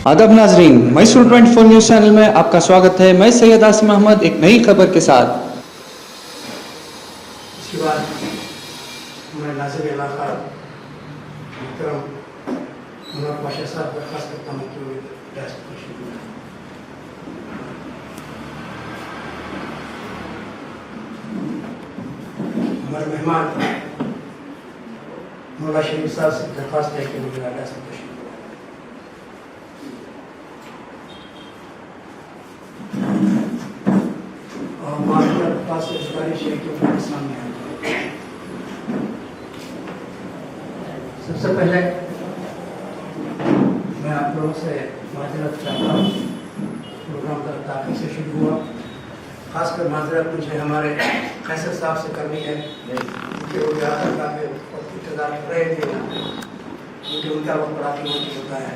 آداب ناظرین، Mysore 24 news channel میں آپ کا سواگت ہے۔ میں سید عاصم احمد ایک نئی خبر کے ساتھ۔ اس کے بعد ہمارے ناظر علاقہ محترم منور پاشا صاحب درخواست کرتا ہوں کہ وہ ریاست کو شروع کریں۔ ہمارے مہمان مولا شریف صاحب سے درخواست ہے کہ وہ ریاست کو شروع کریں۔ اور معاشرہ پاس گزارش ہے کہ ان کے سامنے آئے۔ سب سے پہلے میں آپ لوگوں سے معذرت چاہتا ہوں، پروگرام کا تاخیر سے شروع ہوا۔ خاص کر معذرت مجھے ہمارے قیصر صاحب سے کرنی ہے کہ وہ یہاں تک آگے انتظار کر رہے تھے، کیونکہ ان کا وقت بڑا قیمتی ہوتا ہے۔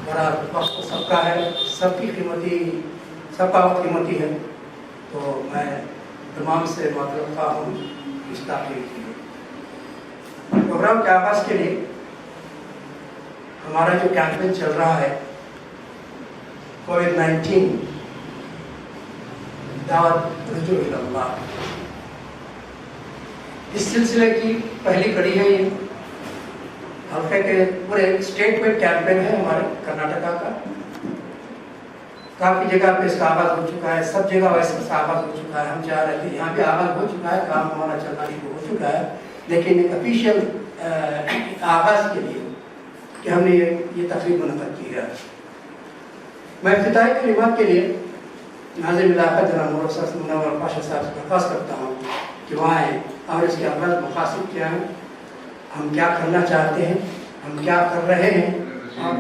بڑا وقت سب کا ہے، سب کی قیمتی، سب کا وقت قیمتی ہے، تو میں تمام سے معذرت خواہ ہوں اس تاخیر کے لیے۔ پروگرام کے آغاز کے لیے ہمارا جو کیمپین چل رہا ہے کووڈ-19 دعوت رجوع الی اللہ، اس سلسلے کی پہلی کڑی ہے یہ۔ حلقے کے پورے اسٹیٹ میں کیمپین ہے ہمارے کرناٹکا کا، کافی جگہ پہ اس کا آغاز ہو چکا ہے، سب جگہ ویسے اس کا آغاز ہو چکا ہے۔ ہم چاہ رہے تھے یہاں بھی آغاز ہو چکا ہے، کام ہمارا چلنا شروع ہو چکا ہے، لیکن ایک افیشیل آغاز کے لیے کہ ہم نے یہ تقریب منعقد کی ہے۔ میں افتتاحی کلمات کے لیے ناظم علاقہ جناب منور پاشا صاحب سے درخواست کرتا ہوں کہ وہ آئیں اور اس کے اول مقاصد کیا ہیں، ہم کیا کرنا چاہتے ہیں، ہم کیا کر رہے ہیں۔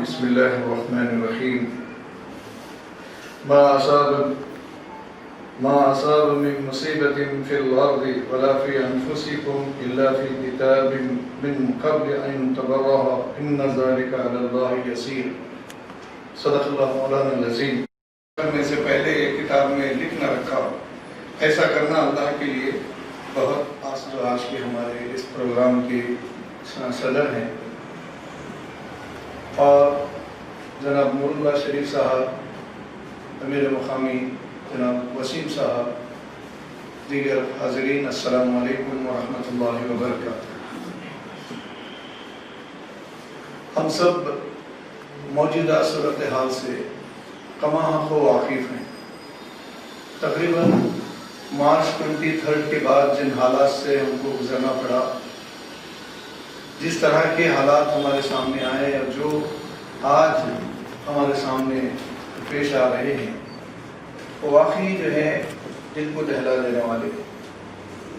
بسم اللہ الرحمن الرحیم۔ ما أصاب من مصيبة في الأرض ولا في أنفسكم إلا في كتاب من قبل أن تبرأها إن ذلك على الله يسير۔ صدق اللہ مولانا العظیم۔ کرنے سے پہلے ایک کتاب میں لکھنا رکھا، ایسا کرنا اللہ کے لیے بہت آسان۔ آج کے ہمارے اس پروگرام کے صدر ہیں اور جناب مولانا شریف صاحب، امیر مقامی جناب وسیم صاحب، دیگر حاضرین، السلام علیکم ورحمۃ اللہ وبرکاتہ۔ ہم سب موجودہ صورتحال سے کماں خو واقف ہیں۔ تقریباً مارچ 23 کے بعد جن حالات سے ہم کو گزرنا پڑا، جس طرح کے حالات ہمارے سامنے آئے اور جو آج ہمارے سامنے پیش آ رہے ہیں، وہ واقعی جو ہے دل کو دہلا دینے والے۔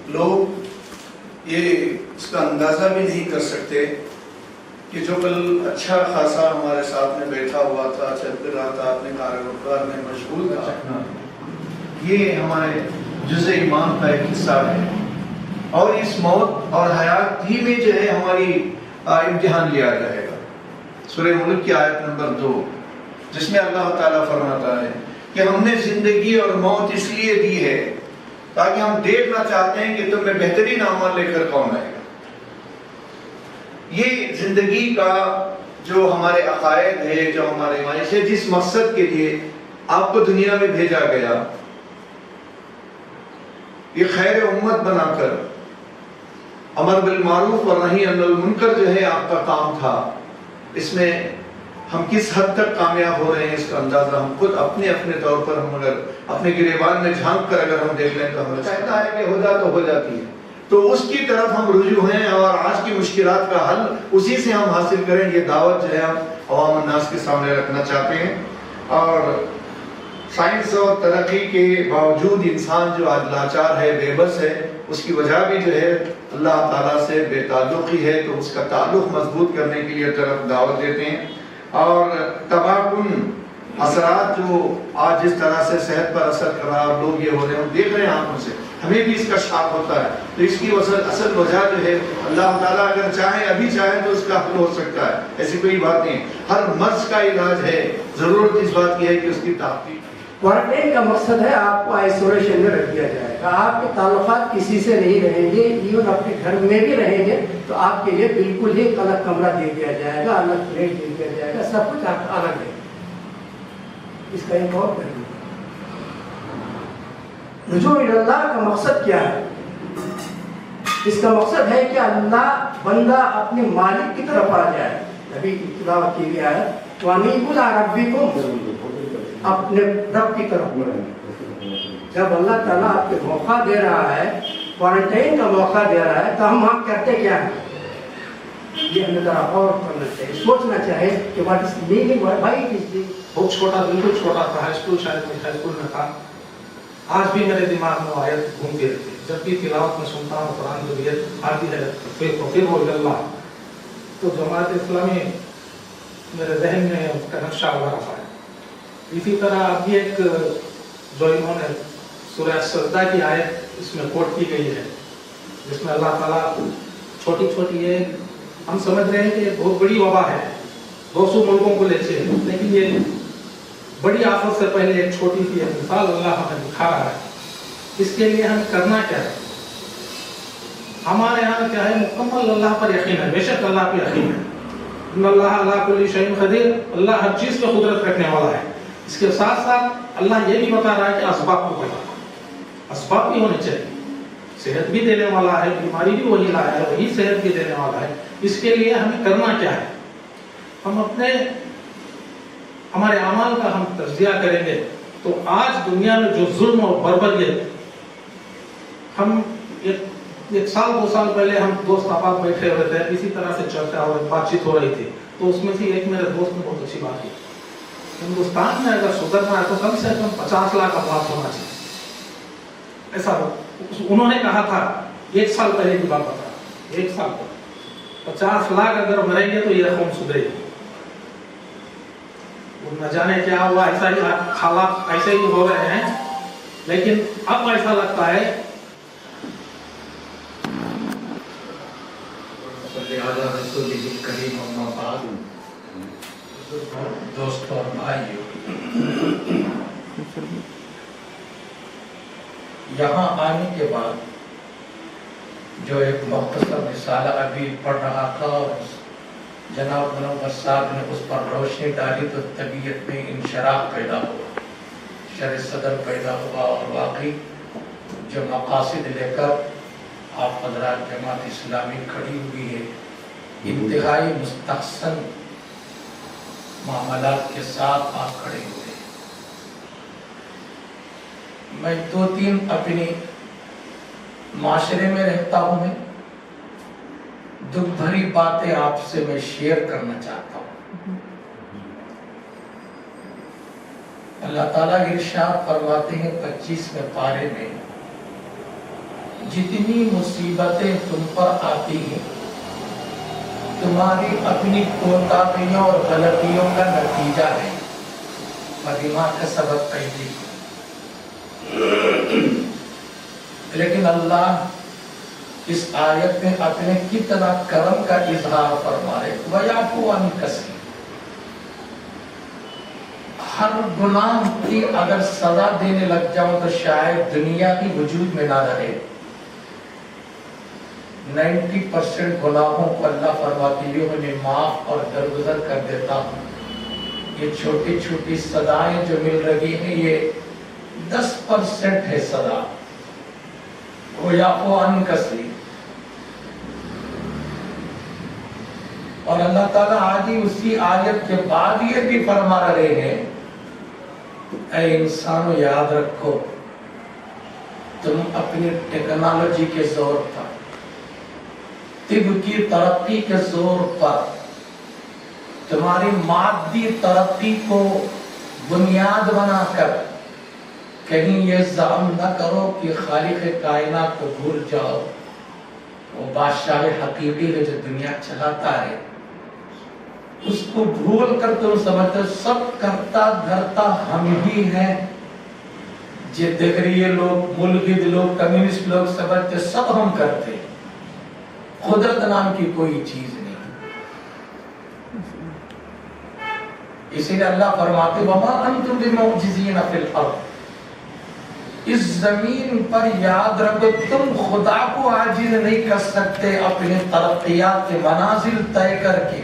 لوگ یہ اس کا اندازہ بھی نہیں کر سکتے کہ جو کل اچھا خاصا ہمارے ساتھ میں بیٹھا ہوا تھا، چل پھر رہا تھا، اپنے کاروبار میں مشغول تھا، یہ ہمارے جزء ایمان کا ایک حصہ ہے۔ اور اس موت اور حیات ہی میں جو ہے ہماری امتحان لیا جائے گا۔ سورہ ملک کی آیت نمبر 2، جس میں اللہ تعالیٰ فرماتا ہے کہ ہم نے زندگی اور موت اس لیے دی ہے تاکہ ہم دیکھنا چاہتے ہیں کہ تم میں بہترین اعمال لے کر کون آئے گا۔ یہ زندگی کا جو ہمارے عقائد ہے، جو ہمارے معیش ہے، جس مقصد کے لیے آپ کو دنیا میں بھیجا گیا، یہ خیر امت بنا کر امر بالمعروف اور نہی عن المنکر جو ہے آپ کا کام تھا۔ اس میں ہم کس حد تک کامیاب ہو رہے ہیں اس کا اندازہ ہم خود اپنے طور پر ہم اگر اپنے گریبان میں جھانک کر اگر ہم دیکھ لیں تو ہمیں کہتا ہے کہ ہدا تو ہو جاتی ہے، تو اس کی طرف ہم رجوع ہیں اور آج کی مشکلات کا حل اسی سے ہم حاصل کریں۔ یہ دعوت جو ہے ہم عوام الناس کے سامنے رکھنا چاہتے ہیں۔ اور سائنس اور ترقی کے باوجود انسان جو آج لاچار ہے، بے بس ہے، اس کی وجہ بھی جو ہے اللہ تعالیٰ سے بے تعلقی ہے، تو اس کا تعلق مضبوط کرنے کے لیے طرف دعوت دیتے ہیں۔ اور تباہ کن اثرات جو آج جس طرح سے صحت پر اثر کر رہا ہے، لوگ یہ ہو رہے ہیں، ہم دیکھ رہے ہیں آنکھوں سے، ہمیں بھی اس کا شاک ہوتا ہے، تو اس کی اصل وجہ جو ہے اللہ تعالیٰ اگر چاہے، ابھی چاہے تو اس کا حل ہو سکتا ہے، ایسی کوئی بات نہیں۔ ہر مرض کا علاج ہے، ضرورت اس بات کی ہے کہ اس کی تحقیق۔ کوارنٹائن کا مقصد ہے آپ کو آئسولیشن میں رکھ دیا جائے گا، آپ کے تعلقات کسی سے نہیں رہیں گے، ایون اپنے گھر میں بھی رہیں گے تو آپ کے لیے بالکل ہی الگ کمرہ دے دیا جائے گا، الگ پلیٹ دے دیا جائے گا، سب کچھ آپ الگ ہے۔ اس کا ایک اور پہلو رجوع اللہ کا مقصد کیا ہے؟ اس کا مقصد ہے کہ اللہ بندہ اپنے مالک کی طرف آ جائے. ابھی تلاوت کی گیا ہے وَأَنِيبُوا إِلَىٰ رَبِّكُمْ، اپنے رب کی طرف. جب اللہ تعالیٰ آپ کو موقع دے رہا ہے، کوارنٹائن کا موقع دے رہا ہے، تو ہم آپ کرتے کیا ہیں؟ یہ ہمیں ذرا اور کرنا چاہیے، سوچنا چاہیے کہ what is living why it is. بہت چھوٹا، بالکل چھوٹا تھا، ہائی اسکول، شاید میں ہائی اسکول میں تھا. آج بھی میرے دماغ میں آیت گھومتی رہتی ہے. جب بھی تلاوت میں سنتا ہوں قرآن کی آیت آتی ہے پھر وہ اللہ، تو جماعت اسلامی میرے ذہن میں اس کا نقشہ بنا رہا ہے. اسی طرح ابھی ایک جو انہوں نے سورہ سجدہ کی آیت اس میں کوٹ کی گئی ہے، جس میں اللہ تعالیٰ چھوٹی چھوٹی ہے، ہم سمجھ رہے ہیں کہ یہ بہت بڑی وبا ہے، 200 ملکوں کو لیتے ہیں، لیکن یہ بڑی آفت سے پہلے ایک چھوٹی سی مثال اللہ ہمیں دکھا رہا ہے. اس کے لیے ہمیں کرنا کیا ہے؟ ہمارے یہاں کیا ہے؟ مکمل اللہ پر یقین ہے. بے شک اللہ پہ یقین ہے. ان اللہ علی کل شیء قدیر، اللہ ہر چیز پہ قدرت رکھنے والا ہے. اس کے ساتھ ساتھ اللہ یہ بھی بتا رہا ہے کہ اسباب کو بتا، اسباب بھی ہونے چاہیے. صحت بھی دینے والا ہے، بیماری بھی وہی لایا ہے، وہی صحت بھی دینے والا ہے. اس کے لیے ہمیں کرنا کیا ہے؟ ہم ہمارے اعمال کا ہم تجزیہ کریں گے تو آج دنیا میں جو ظلم اور بربریت، ہم ایک سال 2 سال پہلے ہم دوست آباد بیٹھے ہوئے تھے، اسی طرح سے چرچا ہو بات چیت ہو رہی تھی، تو اس میں سے ایک میرے دوست نے بہت اچھی بات کی، ہندوستان میں اگر سدھرنا ہے تو کم سے کم 50 لاکھ افراد ہونا چاہیے. ایسا انہوں نے کہا تھا 1 سال پہلے کی بات بتا، 1 سال پہلے 50 لاکھ اگر مریں گے تو یہ قوم سدھرے گی. نہ جانے کیا ہوا، ایسا ہی حالات ایسے ہی ہو رہے ہیں. لیکن اب ایسا لگتا ہے دوستوں اور بھائیوں، یہاں آنے کے بعد جو ایک مختصر رسالہ ابھی پڑھ رہا تھا اور جناب منور صاحب نے اس پر روشنی ڈالی تو طبیعت میں انشراح پیدا ہوا، شرح صدر پیدا ہوا. اور واقعی جو مقاصد لے کر آپ حضرات جماعت اسلامی کھڑی ہوئی ہے، انتہائی مستحسن معاملات کے ساتھ آپ کھڑے ہوئے. میں 2-3 اپنی معاشرے میں رہتا ہوں، میں دکھ بھری باتیں آپ سے میں شیئر کرنا چاہتا ہوں. اللہ تعالیٰ ارشاد فرماتے ہیں 25ویں پارے میں، جتنی مصیبتیں تم پر آتی ہیں تمہاری اپنی کوتاہیوں اور غلطیوں کا نتیجہ ہے. بما کسبت ایدیکم. لیکن اللہ اس آیت میں اپنے کتنا کرم کا اظہار فرما رہے. وَيَعْفُو عَنْ كَثِيرٍ. ہر گناہ کی اگر سزا دینے لگ جاؤں تو شاید دنیا کی وجود میں نہ رہے. 90% گناہوں کو اللہ فرماتے ہیں انہیں معاف اور درگزر کر دیتا ہوں. یہ چھوٹی چھوٹی سزائیں جو مل رہی ہیں یہ 10% ہے سزا. وَيَعْفُو عَنْ كَثِيرٍ. اور اللہ تعالیٰ آج ہی اسی آیت کے بعد یہ بھی فرما رہے ہیں، اے انسانو یاد رکھو تم اپنی ٹیکنالوجی کے زور پر، طب کی ترقی کے زور پر، تمہاری مادی ترقی کو بنیاد بنا کر کہیں یہ زعم نہ کرو کہ خالق کائنات کو بھول جاؤ. وہ بادشاہ حقیقی ہے جو دنیا چلاتا ہے، اس کو بھول کر تم سمجھتے سب کرتا دھرتا ہم ہی ہیں. جو دگریے لوگ، ملحد لوگ، کمیونسٹ لوگ سمجھتے سب ہم کرتے. قدرت نام کی کوئی چیز نہیں. اسی لیے اللہ فرماتے وَمَا أَنْتُمْ بِمُعْجِزِينَ فِي الْأَرْضِ. اس زمین پر یاد رکھو تم خدا کو عاجز نہیں کر سکتے اپنے ترقیات کے منازل طے کر کے.